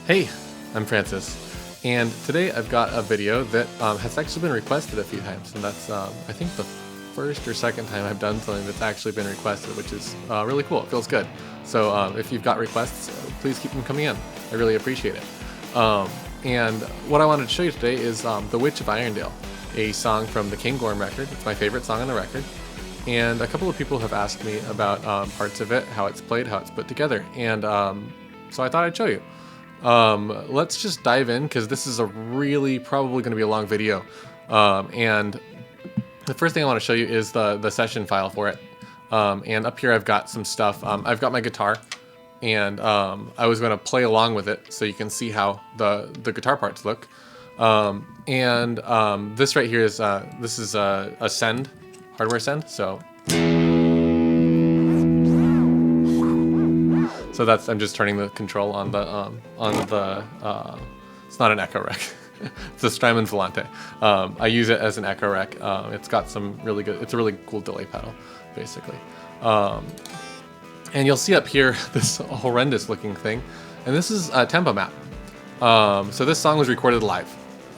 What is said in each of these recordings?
Hey, I'm Francis, and today I've got a video that has actually been requested a few times, and that's I think the first or second time I've done something that's actually been requested, which is really cool. It feels good. So if you've got requests, please keep them coming in. I really appreciate it. And what I wanted to show you today is The Witch of Irondale, a song from the King Gorm record. It's my favorite song on the record. And a couple of people have asked me about parts of it, how it's played, how it's put together. And so I thought I'd show you. Let's just dive in because this is probably going to be a long video. And the first thing I want to show you is the session file for it. And up here I've got some stuff. I've got my guitar, and I was going to play along with it so you can see how the guitar parts look. This right here is this is a send, hardware send. So that's, I'm just turning the control on the it's not an echo rec. It's a Strymon Volante. I use it as an echo rec. It's got some really good, it's a really cool delay pedal, basically. And you'll see up here this horrendous looking thing, and this is a tempo map. So this song was recorded live,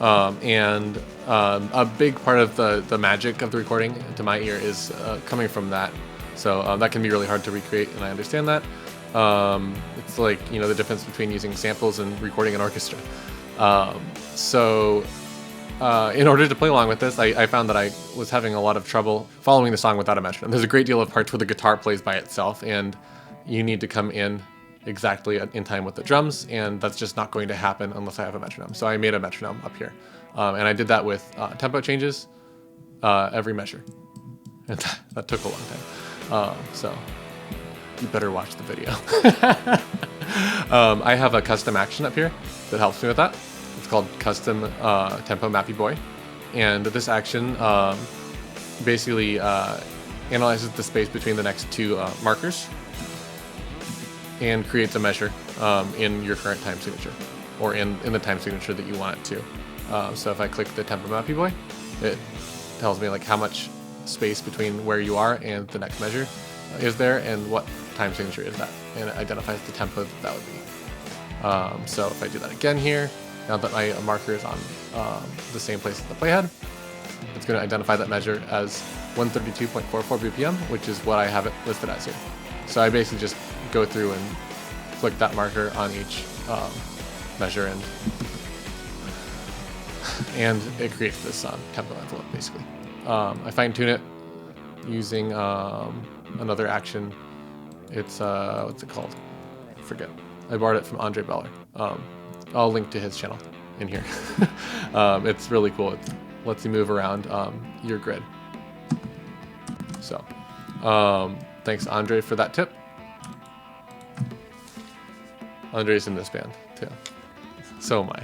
and a big part of the magic of the recording to my ear is coming from that. So that can be really hard to recreate, and I understand that. It's like, you know, the difference between using samples and recording an orchestra. In order to play along with this, I found that I was having a lot of trouble following the song without a metronome. There's a great deal of parts where the guitar plays by itself, and you need to come in exactly in time with the drums, and that's just not going to happen unless I have a metronome. So I made a metronome up here, and I did that with tempo changes every measure, and that took a long time. So you better watch the video. I have a custom action up here that helps me with that. It's called Custom Tempo Mappy Boy. And this action basically analyzes the space between the next two markers and creates a measure in your current time signature, or in the time signature that you want it to. So if I click the Tempo Mappy Boy, it tells me like how much space between where you are and the next measure is there, and what time signature is that, and it identifies the tempo that would be. So if I do that again here, now that my marker is on the same place as the playhead, it's going to identify that measure as 132.44 BPM, which is what I have it listed as here. So I basically just go through and click that marker on each measure, and it creates this tempo envelope, basically. I fine tune it using another action. It's what's it called? I forget. I borrowed it from Andre Beller. I'll link to his channel in here. It's really cool. It lets you move around your grid. So thanks, Andre, for that tip. Andre's in this band too. So am I.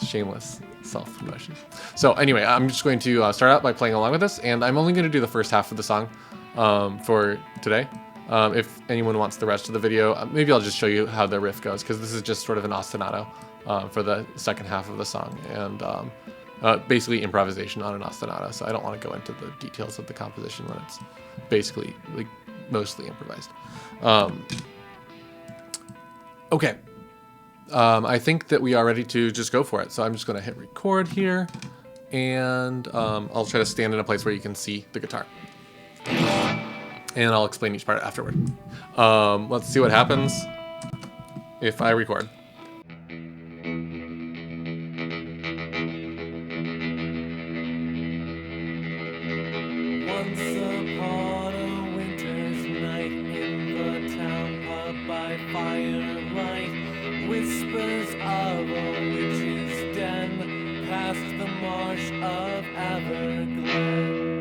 Shameless self-promotion. So anyway, I'm just going to start out by playing along with this, and I'm only going to do the first half of the song for today. If anyone wants the rest of the video, maybe I'll just show you how the riff goes, because this is just sort of an ostinato for the second half of the song, and basically improvisation on an ostinato. So I don't want to go into the details of the composition when it's basically like mostly improvised. Okay. I think that we are ready to just go for it. So I'm just going to hit record here, and I'll try to stand in a place where you can see the guitar. And I'll explain each part afterward. Let's see what happens if I record. Once upon a winter's night in the town pub by firelight, whispers of a witch's den past the marsh of Everglade.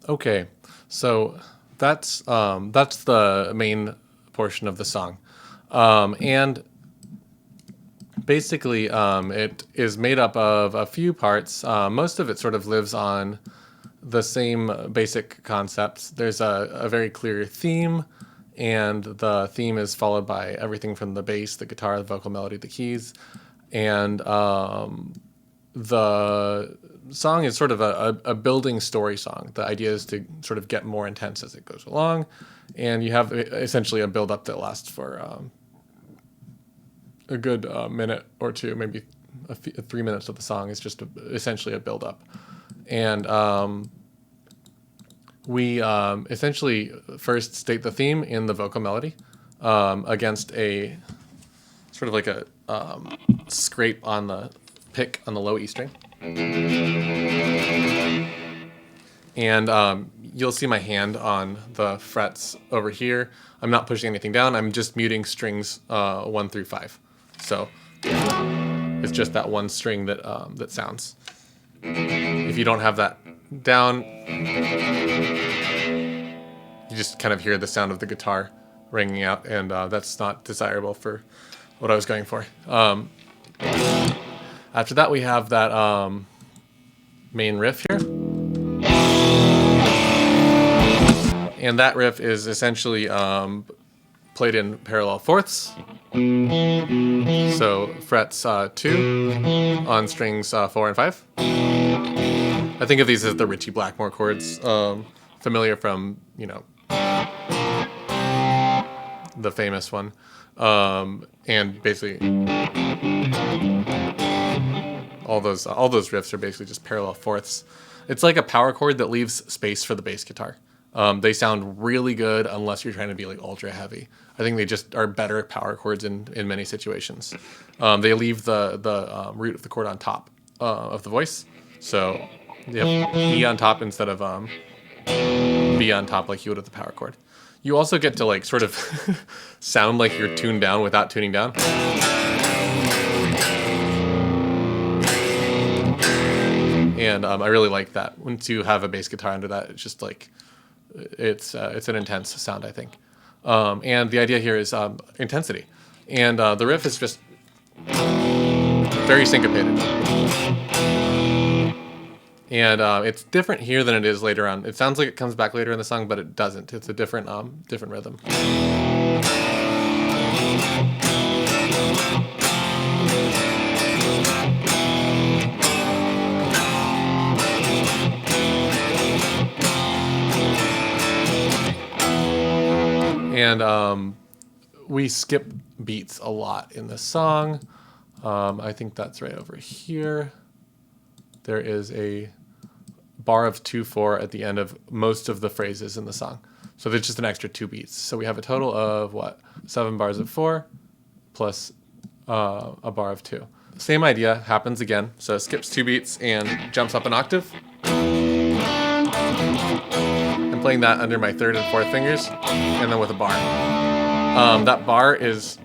Okay, so that's the main portion of the song, and basically it is made up of a few parts. Most of it sort of lives on the same basic concepts. There's a very clear theme, and the theme is followed by everything from the bass, the guitar, the vocal melody, the keys, and the song is sort of a building story song. The idea is to sort of get more intense as it goes along, and you have essentially a build up that lasts for a good minute or two, maybe 3 minutes of the song is just essentially a build up. And we essentially first state the theme in the vocal melody against a sort of like a scrape on the pick on the low E string. And you'll see my hand on the frets over here. I'm not pushing anything down. I'm just muting strings 1 through 5. So it's just that one string that that sounds. If you don't have that down, you just kind of hear the sound of the guitar ringing out, and that's not desirable for what I was going for. After that, we have that main riff here. And that riff is essentially played in parallel fourths. So frets 2 on strings 4 and 5. I think of these as the Ritchie Blackmore chords, familiar from, you know, the famous one. And basically all those riffs are basically just parallel fourths. It's like a power chord that leaves space for the bass guitar. They sound really good unless you're trying to be like ultra heavy. I think they just are better power chords in many situations. They leave the root of the chord on top of the voice, so you have E on top instead of B on top like you would with the power chord. You also get to like sort of sound like you're tuned down without tuning down. And I really like that. Once you have a bass guitar under that, it's just like it's an intense sound, I think. And the idea here is intensity, and the riff is just very syncopated. And it's different here than it is later on. It sounds like it comes back later in the song, but it doesn't. It's a different rhythm. And we skip beats a lot in this song. I think that's right over here. There is a bar of 2/4 at the end of most of the phrases in the song. So there's just an extra 2 beats. So we have a total of 7 bars of 4 plus a bar of 2. Same idea happens again. So it skips 2 beats and jumps up an octave. I'm playing that under my 3rd and 4th fingers, and then with a bar. That bar is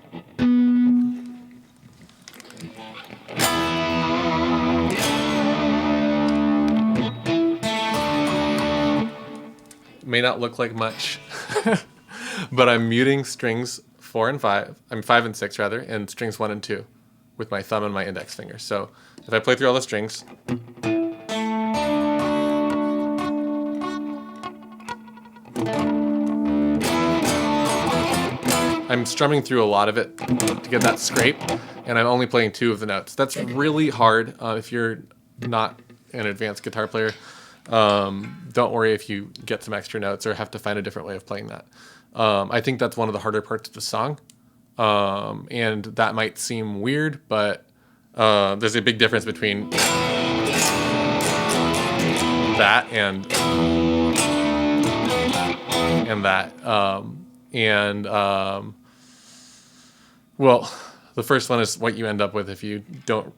may not look like much, but I'm muting strings 4 and 5. I'm 5 and 6 rather, and strings 1 and 2 with my thumb and my index finger. So if I play through all the strings, I'm strumming through a lot of it to get that scrape, and I'm only playing 2 of the notes. That's really hard if you're not an advanced guitar player. Don't worry if you get some extra notes or have to find a different way of playing that. I think that's one of the harder parts of the song, and that might seem weird, but there's a big difference between that and that. Well, the first one is what you end up with if you don't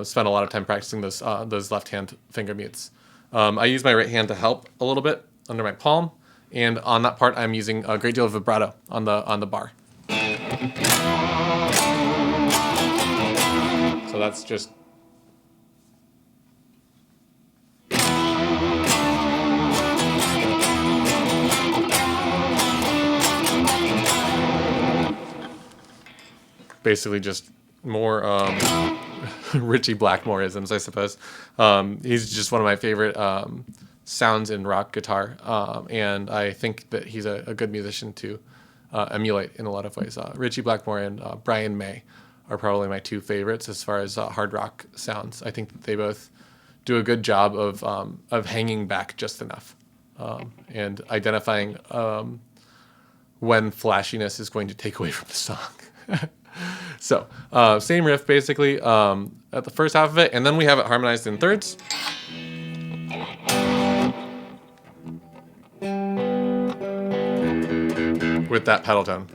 spend a lot of time practicing those left-hand finger mutes. I use my right hand to help a little bit under my palm, and on that part I'm using a great deal of vibrato on the bar. So that's just basically just more Richie Blackmore-isms, I suppose. He's just one of my favorite sounds in rock guitar, and I think that he's a good musician to emulate in a lot of ways. Richie Blackmore and Brian May are probably my two favorites as far as hard rock sounds. I think that they both do a good job of hanging back just enough and identifying when flashiness is going to take away from the song. So, same riff basically at the first half of it, and then we have it harmonized in thirds. With that pedal tone.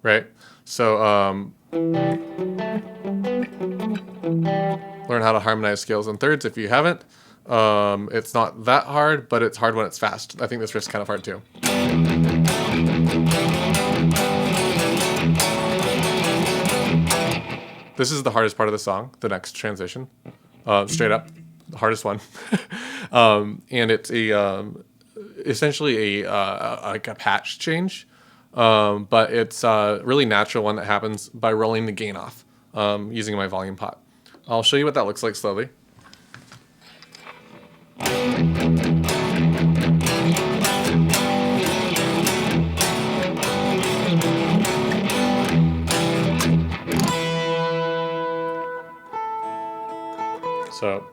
Right? So, learn how to harmonize scales in thirds if you haven't. It's not that hard, but it's hard when it's fast. I think this riff's kind of hard too. This is the hardest part of the song, the next transition. Straight up, the hardest one. And it's essentially like a patch change, but it's a really natural one that happens by rolling the gain off using my volume pot. I'll show you what that looks like slowly. So,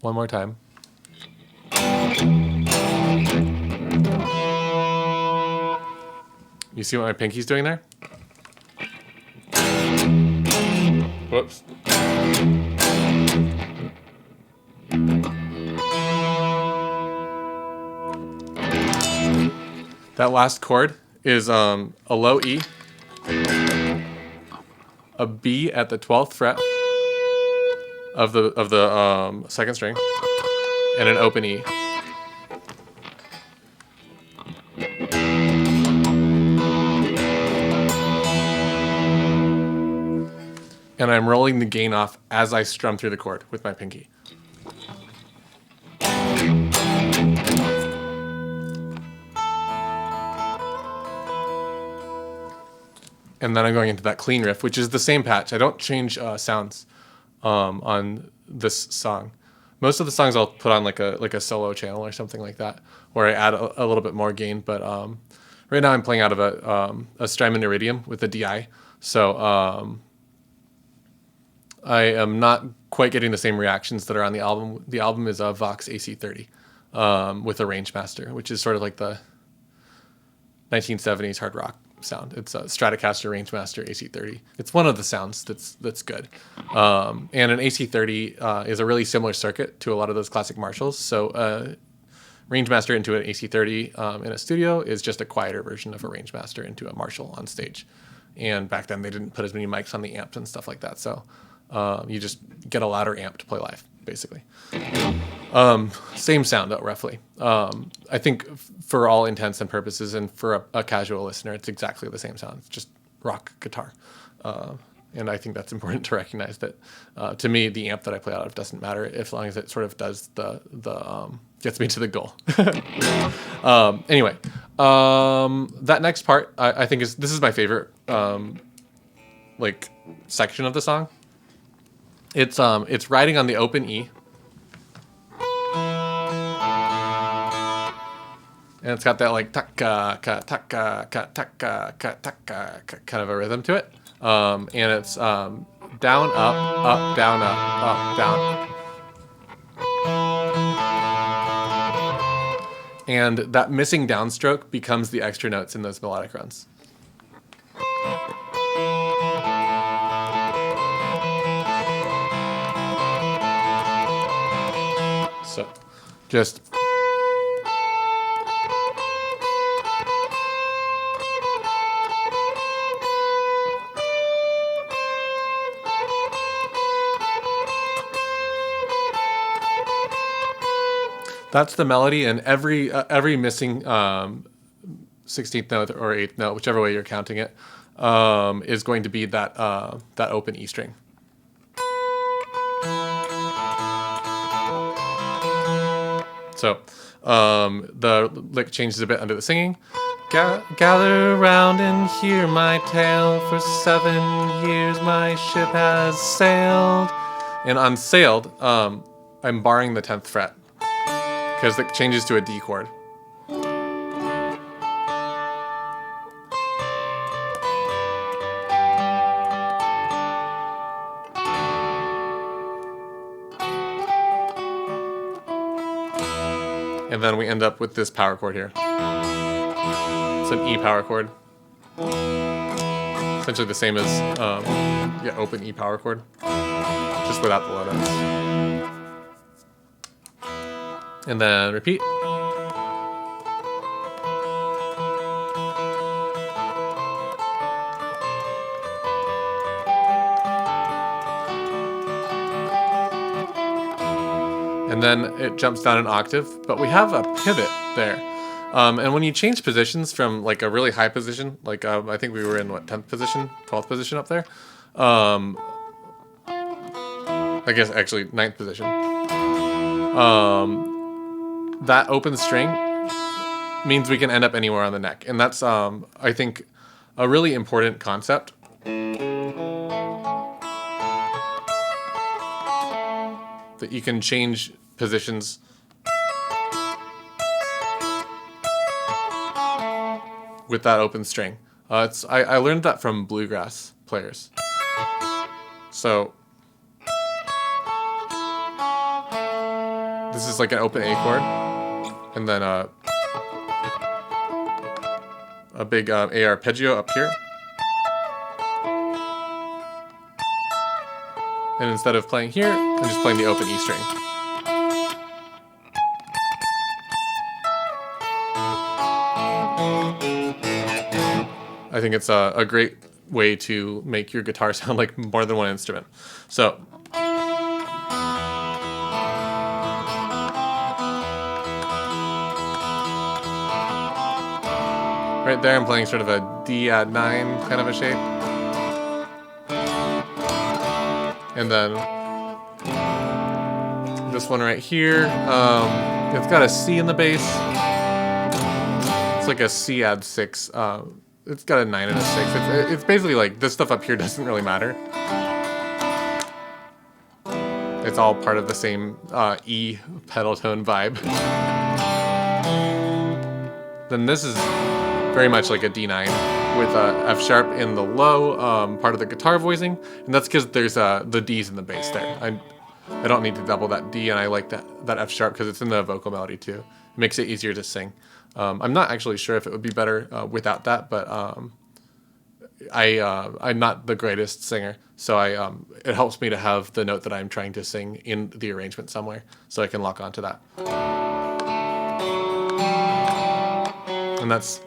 one more time. You see what my pinky's doing there? Whoops. That last chord is a low E, a B at the 12th fret of the second string, and an open E. And I'm rolling the gain off as I strum through the chord with my pinky. And then I'm going into that clean riff, which is the same patch. I don't change sounds on this song. Most of the songs I'll put on like a solo channel or something like that, where I add a little bit more gain. But right now I'm playing out of a Strymon Iridium with a DI, so I am not quite getting the same reactions that are on the album. The album is a Vox AC30 with a Rangemaster, which is sort of like the 1970s hard rock sound. It's a Stratocaster Rangemaster AC30. It's one of the sounds that's good. And an AC30 is a really similar circuit to a lot of those classic Marshalls. So Rangemaster into an AC30 in a studio is just a quieter version of a Rangemaster into a Marshall on stage. And back then they didn't put as many mics on the amps and stuff like that. So you just get a louder amp to play live, basically. Same sound though, roughly. I think for all intents and purposes and for a casual listener, it's exactly the same sound. It's just rock guitar. And I think that's important to recognize that to me, the amp that I play out of doesn't matter as long as it sort of does the gets me to the goal. Anyway, that next part I think this is my favorite like section of the song. It's riding on the open E. And it's got that like taka ka taka ka taka ka taka kind of a rhythm to it. And it's down, up, down, up, down. And that missing downstroke becomes the extra notes in those melodic runs. So, just... That's the melody, and every missing 16th note or 8th note, whichever way you're counting it, is going to be that open E string. So the lick changes a bit under the singing. Gather round and hear my tale. For 7 years my ship has sailed. And on sailed, I'm barring the 10th fret because it changes to a D chord. And then we end up with this power chord here. It's an E power chord. Essentially the same as open E power chord, just without the low notes. And then repeat. And then it jumps down an octave, but we have a pivot there. And when you change positions from like a really high position, like I think we were in 10th position, 12th position up there. I guess actually 9th position. That open string means we can end up anywhere on the neck. And that's, I think, a really important concept. That you can change positions with that open string. I learned that from bluegrass players. So this is like an open A chord, and then a big A arpeggio up here. And instead of playing here, I'm just playing the open E string. I think it's a great way to make your guitar sound like more than one instrument. So right there I'm playing sort of a D add 9 kind of a shape. And then this one right here, it's got a C in the bass. It's like a C add 6. It's got a 9 and a 6. It's basically like this stuff up here doesn't really matter. It's all part of the same E pedal tone vibe. Then this is very much like a D9 with F sharp in the low part of the guitar voicing, and that's because there's the D's in the bass there. I don't need to double that D, and I like that F sharp because it's in the vocal melody too. It makes it easier to sing. I'm not actually sure if it would be better without that, but I'm not the greatest singer, so it helps me to have the note that I'm trying to sing in the arrangement somewhere, so I can lock onto that. And that's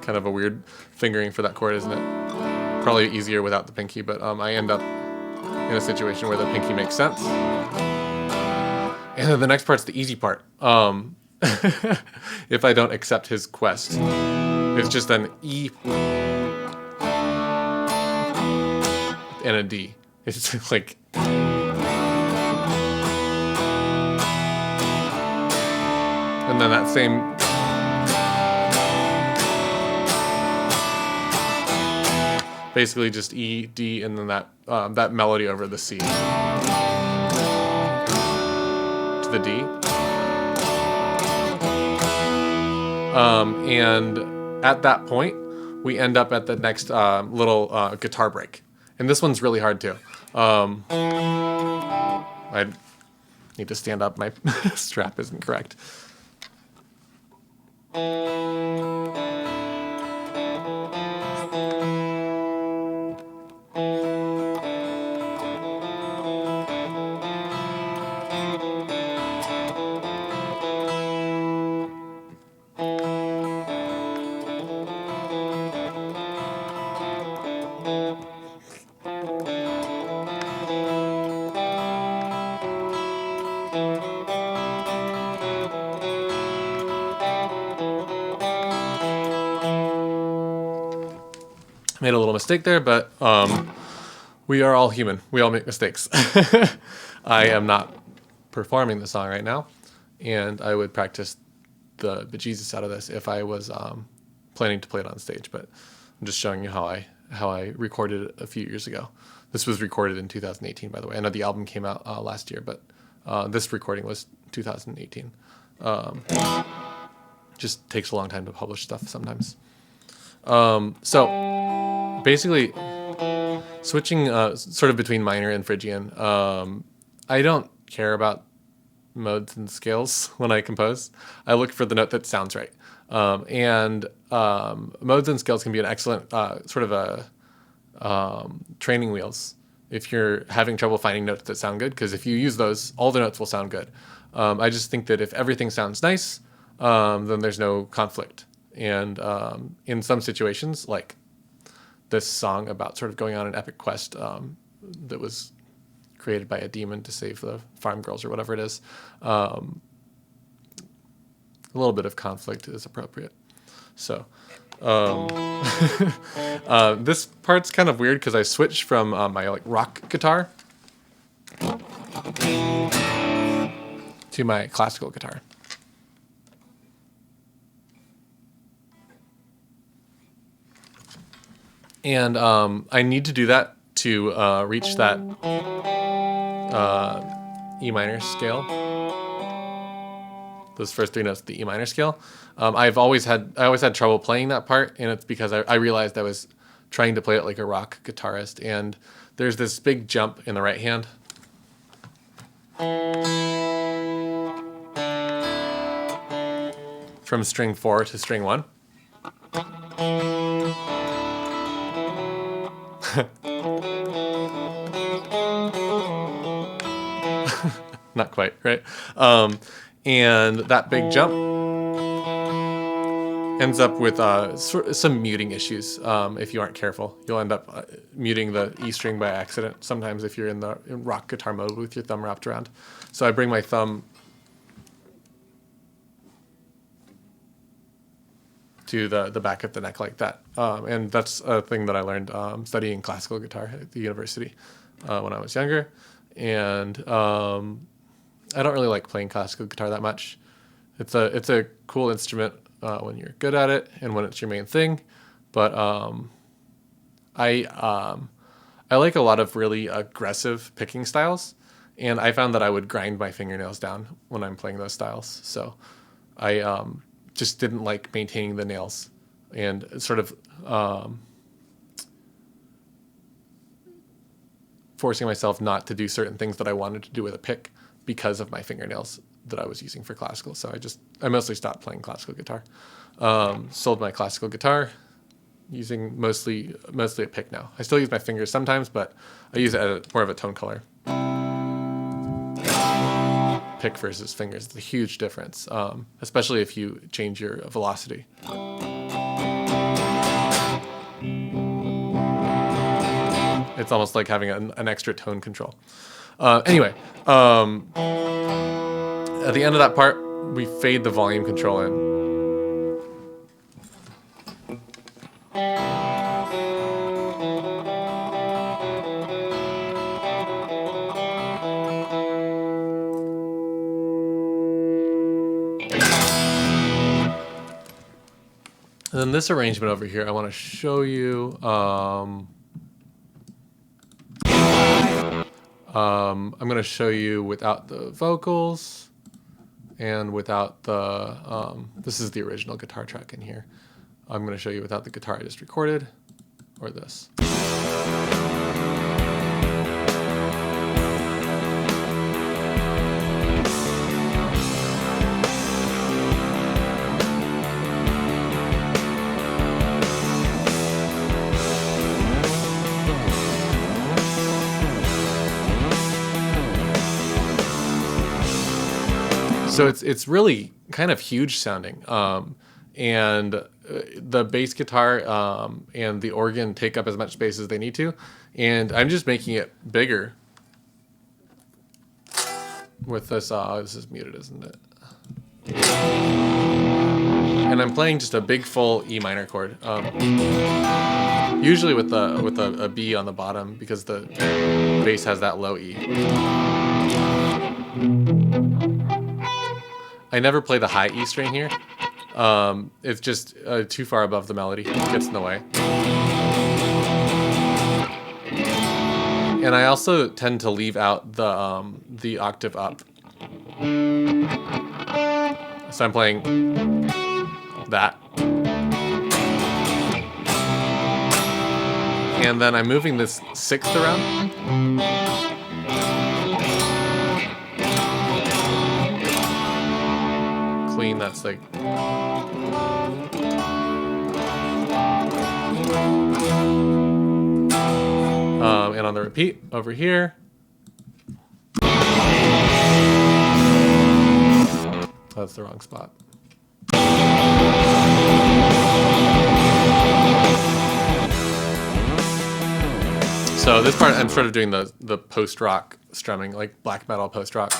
kind of a weird fingering for that chord, isn't it? Probably easier without the pinky, but I end up in a situation where the pinky makes sense. And then the next part's the easy part. If I don't accept his quest, it's just an E and a D. It's like and then that same basically just E, D, and then that melody over the C to the D. And at that point, we end up at the next little guitar break. And this one's really hard too. I need to stand up. My strap isn't correct. Made a little mistake there, but We are all human. We all make mistakes. I am not performing the song right now, and I would practice the bejesus out of this if I was planning to play it on stage. But I'm just showing you how I recorded it a few years ago. This was recorded in 2018, by the way. I know the album came out last year, but this recording was 2018. Just takes a long time to publish stuff sometimes. So basically, switching sort of between minor and Phrygian. I don't care about modes and scales when I compose. I look for the note that sounds right. And modes and scales can be an excellent sort of a training wheels if you're having trouble finding notes that sound good, because if you use those, all the notes will sound good. I just think that if everything sounds nice, then there's no conflict. And in some situations, like this song about sort of going on an epic quest that was created by a demon to save the farm girls or whatever it is, a little bit of conflict is appropriate. So this part's kind of weird because I switched from my like rock guitar to my classical guitar. And I need to do that to reach that E minor scale. Those first three notes of the E minor scale. I always had trouble playing that part, and it's because I realized I was trying to play it like a rock guitarist. And there's this big jump in the right hand. From string 4 to string 1. Not quite, right? And that big jump ends up with some muting issues. If you aren't careful, you'll end up muting the E string by accident. Sometimes if you're in rock guitar mode with your thumb wrapped around. So I bring my thumb to the back of the neck like that. And that's a thing that I learned studying classical guitar at the university when I was younger. And I don't really like playing classical guitar that much. It's a cool instrument when you're good at it and when it's your main thing. But I like a lot of really aggressive picking styles, and I found that I would grind my fingernails down when I'm playing those styles. So I just didn't like maintaining the nails and sort of forcing myself not to do certain things that I wanted to do with a pick because of my fingernails that I was using for classical. So I mostly stopped playing classical guitar. Sold my classical guitar using mostly a pick now. I still use my fingers sometimes, but I use it as more of a tone color. Pick versus fingers is a huge difference, especially if you change your velocity. It's almost like having an extra tone control. Anyway, at the end of that part, we fade the volume control in. And then this arrangement over here, I want to show you. I'm going to show you without the vocals and without the, this is the original guitar track in here. I'm going to show you without the guitar I just recorded, or this. So it's really kind of huge sounding, and the bass guitar and the organ take up as much space as they need to, and I'm just making it bigger with this. This is muted, isn't it? and I'm playing just a big full E minor chord. Usually with a B on the bottom because the bass has that low E. I never play the high E string here. It's just too far above the melody. It gets in the way. And I also tend to leave out the octave up. So I'm playing that. And then I'm moving this sixth around. Clean, that's like... and on the repeat over here. That's the wrong spot. So this part I'm sort of doing the post-rock strumming, like black metal post-rock,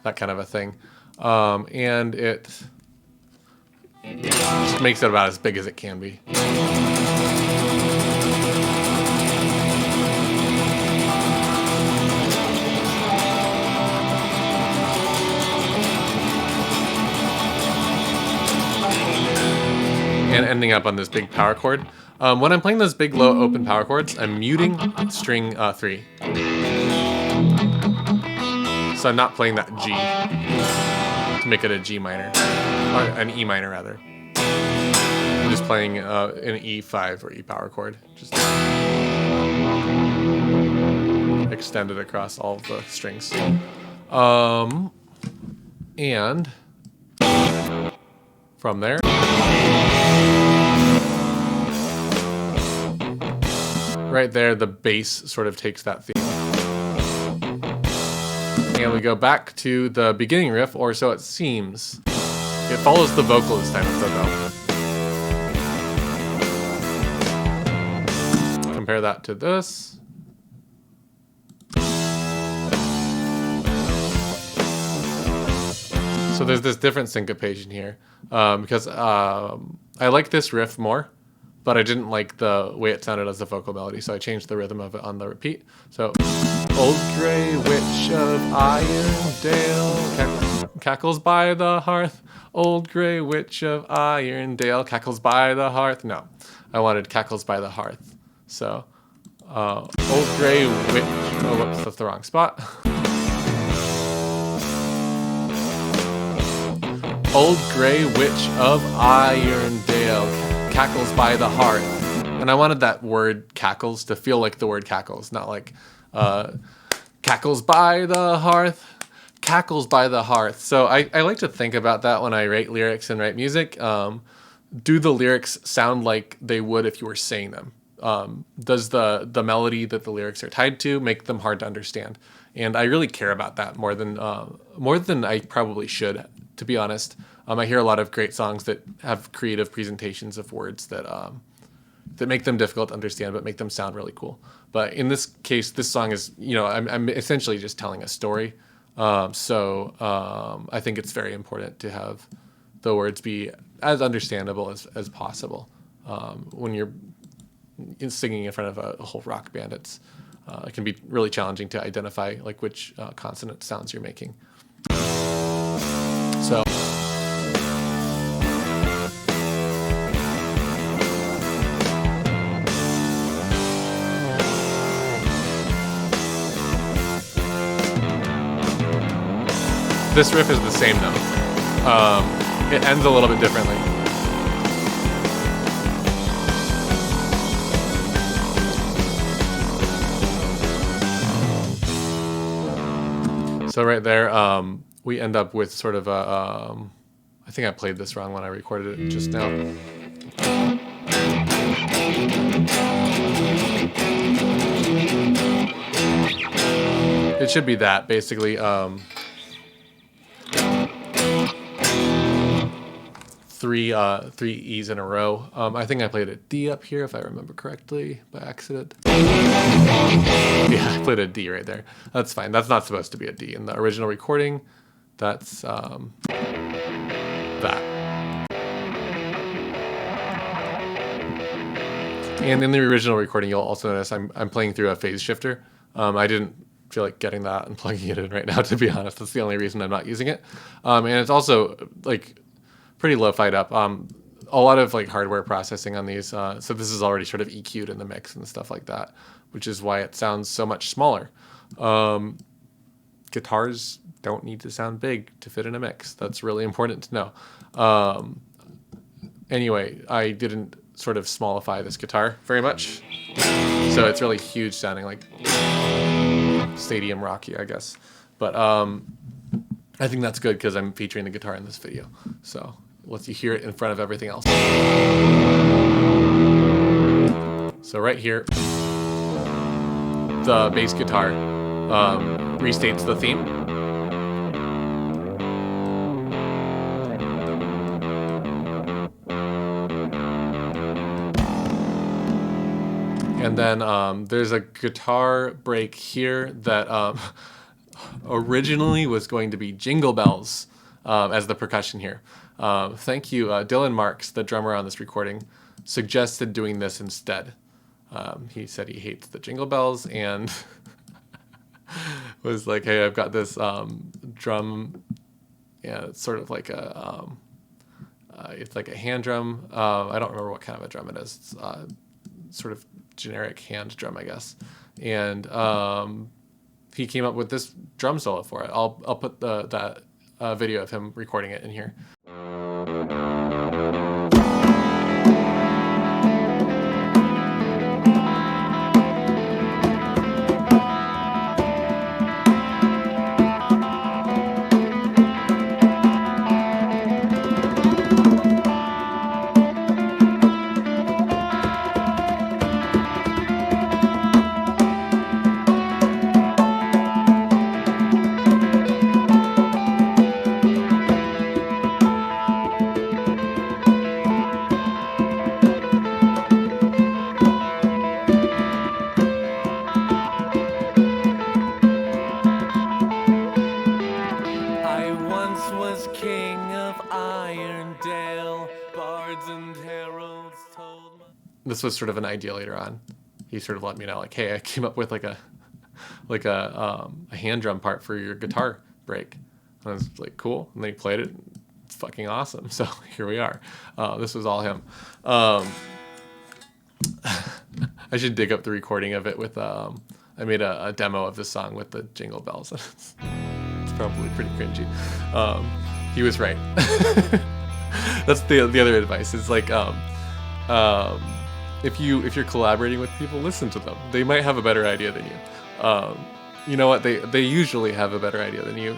that kind of a thing. And it just makes it about as big as it can be. And ending up on this big power chord. When I'm playing those big low open power chords, I'm muting string 3. So I'm not playing that G to make it a G minor, or an E minor rather. I'm just playing an E5 or E power chord, just extended across all of the strings. And from there, right there, the bass sort of takes that theme. And we go back to the beginning riff, or so it seems. It follows the vocal this time instead though. Compare that to this. So there's this different syncopation here, because I like this riff more, but I didn't like the way it sounded as a vocal melody, so I changed the rhythm of it on the repeat. So, old gray witch of Irondale cackles by the hearth. Old gray witch of Irondale cackles by the hearth. No, I wanted cackles by the hearth. So, old gray witch. Oh, whoops, that's the wrong spot. Old gray witch of Irondale cackles by the hearth. And I wanted that word cackles to feel like the word cackles, not like cackles by the hearth, cackles by the hearth. So I like to think about that when I write lyrics and write music. Do the lyrics sound like they would if you were saying them? Does the melody that the lyrics are tied to make them hard to understand? And I really care about that more than I probably should, to be honest. I hear a lot of great songs that have creative presentations of words that make them difficult to understand, but make them sound really cool. But in this case, this song is, I'm essentially just telling a story. So I think it's very important to have the words be as understandable as possible. When you're singing in front of a whole rock band, it can be really challenging to identify like which consonant sounds you're making. So. This riff is the same note. It ends a little bit differently. So right there, we end up with sort of a, I think I played this wrong when I recorded it just now. It should be that, basically. Three E's in a row. I think I played a D up here, if I remember correctly, by accident. Yeah, I played a D right there. That's fine. That's not supposed to be a D. In the original recording, that's that. And in the original recording, you'll also notice I'm playing through a phase shifter. I didn't feel like getting that and plugging it in right now, to be honest. That's the only reason I'm not using it. And it's also like pretty lo-fied up. A lot of like hardware processing on these. So this is already sort of EQ'd in the mix and stuff like that, which is why it sounds so much smaller. Guitars don't need to sound big to fit in a mix. That's really important to know. Anyway, I didn't sort of smallify this guitar very much. So it's really huge sounding, like stadium rocky, I guess. But I think that's good because I'm featuring the guitar in this video. So it lets you hear it in front of everything else. So right here, the bass guitar restates the theme. And then there's a guitar break here that originally was going to be Jingle Bells as the percussion here. Thank you, Dylan Marks, the drummer on this recording, suggested doing this instead. He said he hates the Jingle Bells and was like, hey, I've got this drum. Yeah, it's sort of like it's like a hand drum. I don't remember what kind of a drum it is. It's sort of generic hand drum, I guess. And he came up with this drum solo for it. I'll put that video of him recording it in here. I once was King of Irondale, bards and heralds told my... This was sort of an idea later on. He sort of let me know, like, hey, I came up with like a hand drum part for your guitar break. And I was like, cool. And then he played it. It's fucking awesome. So here we are. This was all him. I should dig up the recording of it with, I made a demo of this song with the Jingle Bells. It's probably pretty cringy. He was right. That's the other advice. It's like, if you're collaborating with people, listen to them. They might have a better idea than you. You know what? They usually have a better idea than you,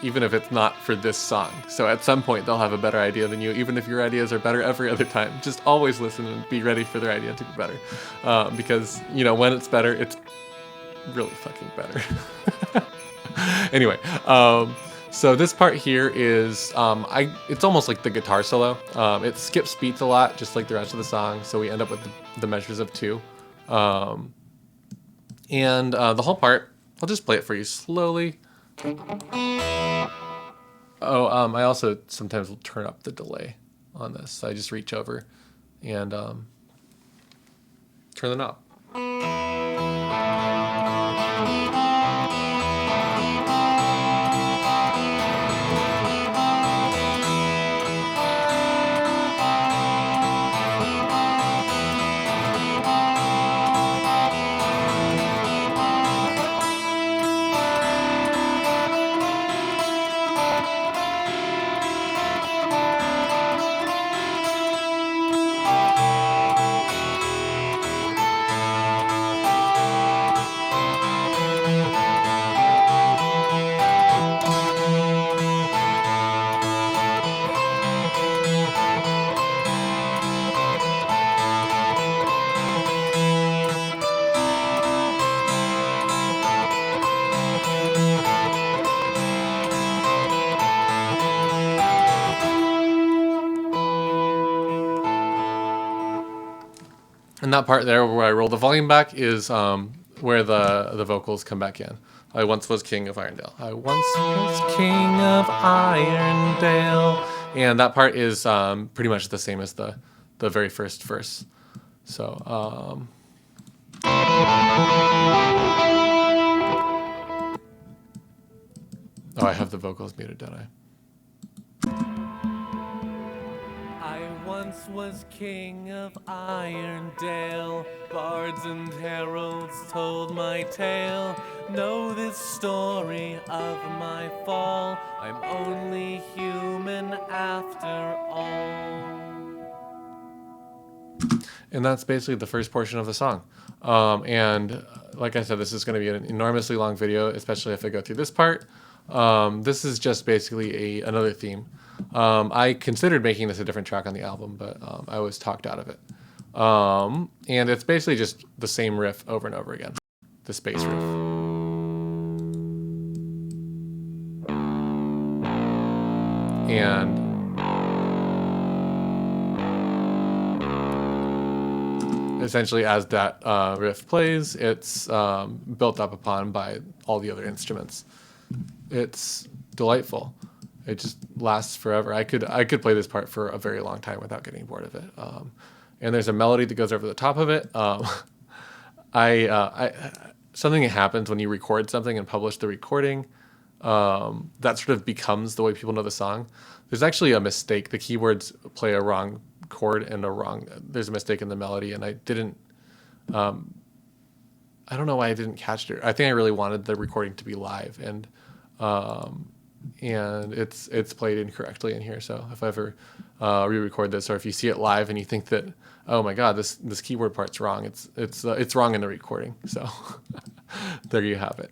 even if it's not for this song. So at some point they'll have a better idea than you, even if your ideas are better every other time. Just always listen and be ready for their idea to be better. Because, you know, when it's better, it's really fucking better. Anyway, so this part here is, it's almost like the guitar solo. It skips beats a lot, just like the rest of the song. So we end up with the measures of 2. And the whole part, I'll just play it for you slowly. Oh, I also sometimes will turn up the delay on this. So I just reach over and turn the knob. And that part there where I roll the volume back is where the vocals come back in. I once was King of Irondale. I once was King of Irondale. And that part is pretty much the same as the very first verse. So, oh, I have the vocals muted, don't I? I once was king of Irondale. Bards and heralds told my tale. Know this story of my fall. I'm only human after all. And that's basically the first portion of the song. And like I said, this is going to be an enormously long video, especially if I go through this part. This is just basically another theme. I considered making this a different track on the album, but I was talked out of it. And it's basically just the same riff over and over again, the space riff. And essentially, as that riff plays, it's built up upon by all the other instruments. It's delightful. It just lasts forever. I could play this part for a very long time without getting bored of it. And there's a melody that goes over the top of it. Something that happens when you record something and publish the recording, that sort of becomes the way people know the song. There's actually a mistake. The keyboards play a wrong chord and there's a mistake in the melody, and I didn't, I don't know why I didn't catch it. I think I really wanted the recording to be live, and it's played incorrectly in here. So if I ever re-record this, or if you see it live and you think that, oh my God, this keyboard part's wrong, it's wrong in the recording. So there you have it.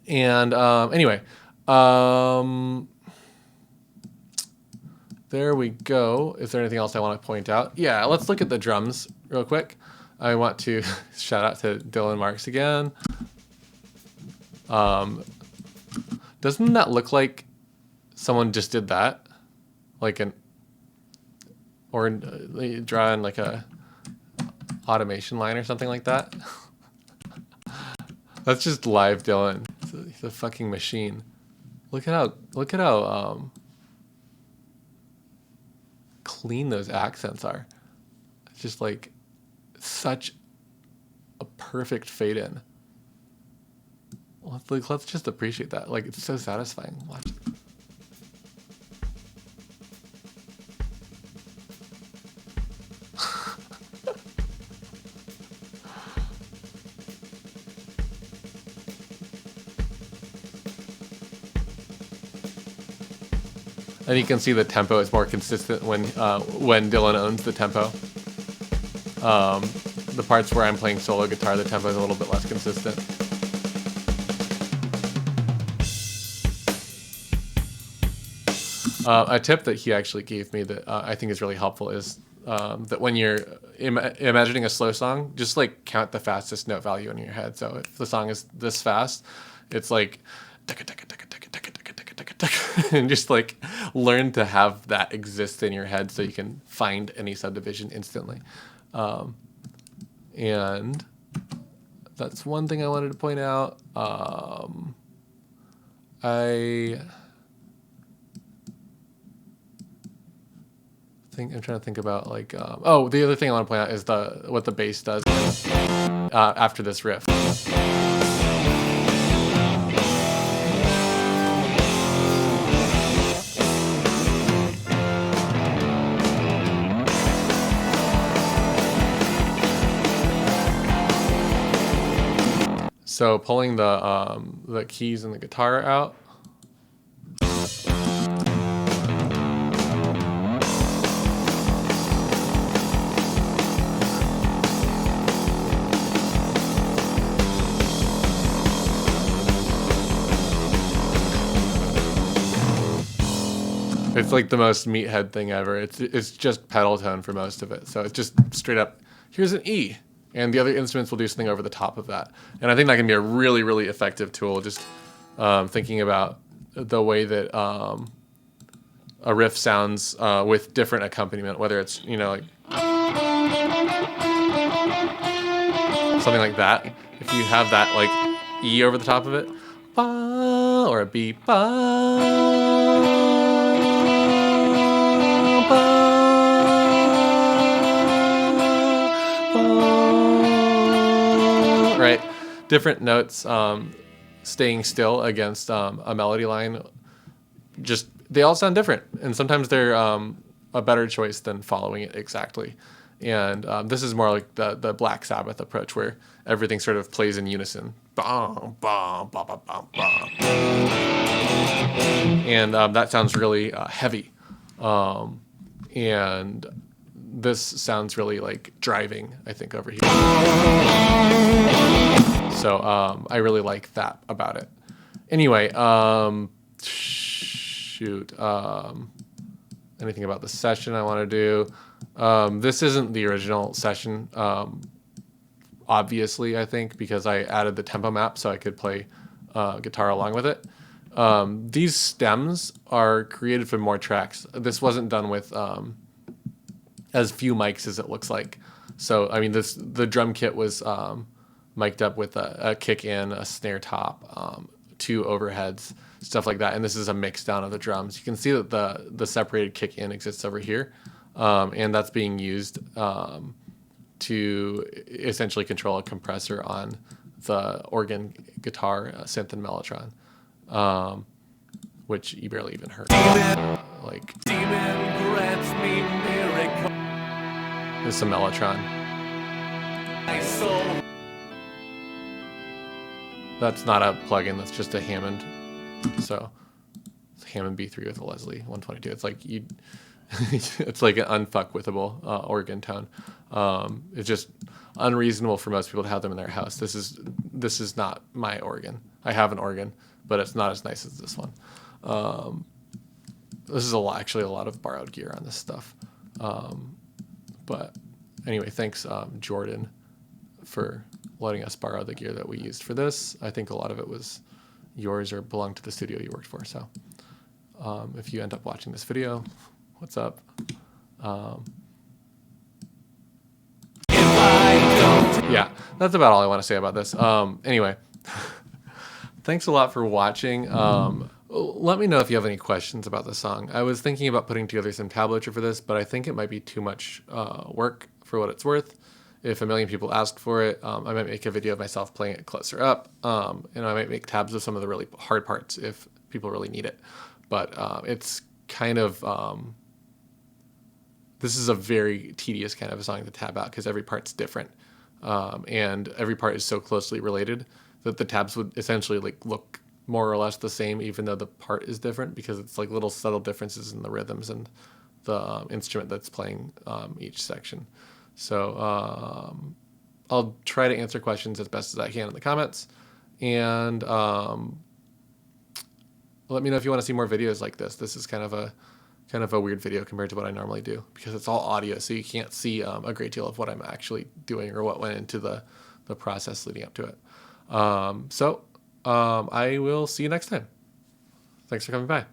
Anyway, there we go. Is there anything else I want to point out? Yeah, let's look at the drums real quick. I want to shout out to Dylan Marks again. Doesn't that look like someone just did that? Or drawing like a automation line or something like that? That's just live Dylan. He's a fucking machine. Look at how clean those accents are. It's just like such a perfect fade in. Let's just appreciate that. Like, it's so satisfying. Watch. And you can see the tempo is more consistent when Dylan owns the tempo. The parts where I'm playing solo guitar, the tempo is a little bit less consistent. A tip that he actually gave me that I think is really helpful is that when you're imagining a slow song, just like count the fastest note value in your head. So if the song is this fast, it's like and just like learn to have that exist in your head so you can find any subdivision instantly. And that's one thing I wanted to point out. I'm trying to think about like the other thing I want to point out is what the bass does after this riff. So pulling the keys and the guitar out. It's like the most meathead thing ever. It's just pedal tone for most of it. So it's just straight up, here's an E. And the other instruments will do something over the top of that. And I think that can be a really, really effective tool, just thinking about the way that a riff sounds with different accompaniment, whether it's, like something like that. If you have that like E over the top of it, ba, or a B, ba, ba, different notes staying still against a melody line. Just they all sound different, and sometimes they're a better choice than following it exactly. And this is more like the Black Sabbath approach, where everything sort of plays in unison. Bum, bum, bum, bum, bum, bum. And that sounds really heavy. And this sounds really like driving, I think, over here. So I really like that about it. Anyway, shoot. Anything about the session I want to do? This isn't the original session, obviously, I think, because I added the tempo map so I could play guitar along with it. These stems are created for more tracks. This wasn't done with as few mics as it looks like. So, I mean, the drum kit was mic'd up with a kick in, a snare top, 2 overheads, stuff like that. And this is a mix down of the drums. You can see that the separated kick in exists over here. And that's being used to essentially control a compressor on the organ, guitar, synth, and mellotron, which you barely even heard. Like, there's some mellotron. That's not a plugin. That's just a Hammond. So it's a Hammond B3 with a Leslie 122. It's like it's like an unfuckwithable organ tone. It's just unreasonable for most people to have them in their house. This is not my organ. I have an organ, but it's not as nice as this one. This is actually a lot of borrowed gear on this stuff. But anyway, thanks Jordan for letting us borrow the gear that we used for this. I think a lot of it was yours or belonged to the studio you worked for. So if you end up watching this video, what's up? Yeah, that's about all I want to say about this. Anyway, thanks a lot for watching. Let me know if you have any questions about the song. I was thinking about putting together some tablature for this, but I think it might be too much work for what it's worth. If a million people asked for it, I might make a video of myself playing it closer up, and I might make tabs of some of the really hard parts if people really need it. But it's kind of, this is a very tedious kind of a song to tab out because every part's different, and every part is so closely related that the tabs would essentially like look more or less the same, even though the part is different, because it's like little subtle differences in the rhythms and the instrument that's playing each section. So I'll try to answer questions as best as I can in the comments, and let me know if you want to see more videos like this. This is kind of a weird video compared to what I normally do because it's all audio, so you can't see a great deal of what I'm actually doing or what went into the process leading up to it. I will see you next time. Thanks for coming by.